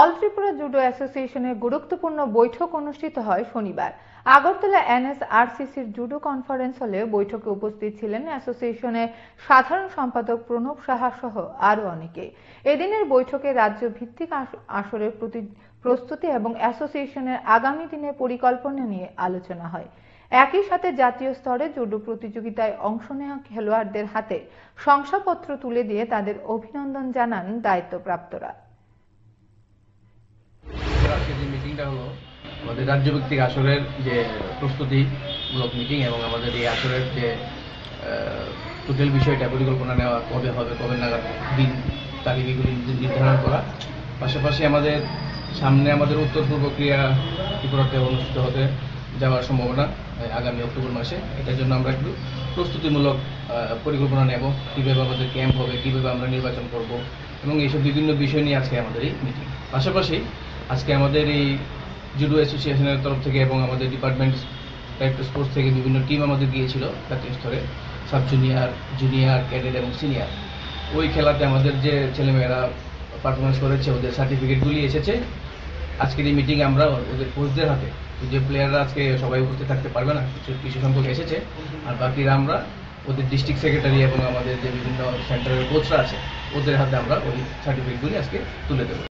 All Tripura judo অ্যাসোসিয়েশনের গুরুত্বপূর্ণ বৈঠক অনুষ্ঠিত হয় শনিবার। আগরতলা NSRCCর জুডো কনফারেন্স হলে বৈঠকে উপস্থিত ছিলেন অ্যাসোসিয়েশনের সাধারণ সম্পাদক প্রণব সাহা সহ আরও অনেকে। এদিনের বৈঠকে রাজ্য ভিত্তিক আসরের প্রস্তুতি এবং অ্যাসোসিয়েশনের আগামী দিনের পরিকল্পনা নিয়ে আলোচনা হয়। একই সাথে জাতীয় স্তরে জুডো প্রতিযোগিতায় অংশ নেওয়া খেলোয়াড়দের হাতে শংসাপত্র তুলে দিয়ে তাদের অভিনন্দন জানান দায়িত্বপ্রাপ্তরা। আজকের যে মিটিংটা হলো আমাদের রাজ্যভিত্তিক আসরের যে প্রস্তুতিমূলক মিটিং এবং আমাদের এই আসরের যে টোটাল বিষয়টা পরিকল্পনা নেওয়া, কবে হবে, কবে নাগাদ দিন তারিখ এগুলি নির্ধারণ করা। পাশাপাশি আমাদের সামনে আমাদের উত্তর পূর্ব ক্রীড়া ত্রিপুরাতে অনুষ্ঠিত হতে যাওয়ার সম্ভাবনা আগামী অক্টোবর মাসে। এটার জন্য আমরা একটু প্রস্তুতিমূলক পরিকল্পনা নেব, কীভাবে আমাদের ক্যাম্প হবে, কীভাবে আমরা নির্বাচন করব এবং এইসব বিভিন্ন বিষয় নিয়ে আজকে আমাদের এই মিটিং। পাশাপাশি আজকে আমাদের এই জুডো অ্যাসোসিয়েশনের তরফ থেকে এবং আমাদের ডিপার্টমেন্ট ডাইরেক্টর স্পোর্টস থেকে বিভিন্ন টিম আমাদের গিয়েছিল জাতীয় স্তরে, সাব জুনিয়র, জুনিয়র, ক্যাডেট এবং সিনিয়র। ওই খেলাতে আমাদের যে ছেলেমেয়েরা পারফরমেন্স করেছে ওদের সার্টিফিকেটগুলি এসেছে। আজকের এই মিটিংয়ে আমরা ওদের কোচদের হাতে, যে প্লেয়াররা আজকে সবাই উপস্থিত থাকতে পারবে না, কিছু সংখ্যক এসেছে, আর বাকিরা আমরা ওদের ডিস্ট্রিক্ট সেক্রেটারি এবং আমাদের যে বিভিন্ন সেন্টারের কোচরা আছে ওদের হাতে আমরা ওই সার্টিফিকেটগুলি আজকে তুলে দেবো।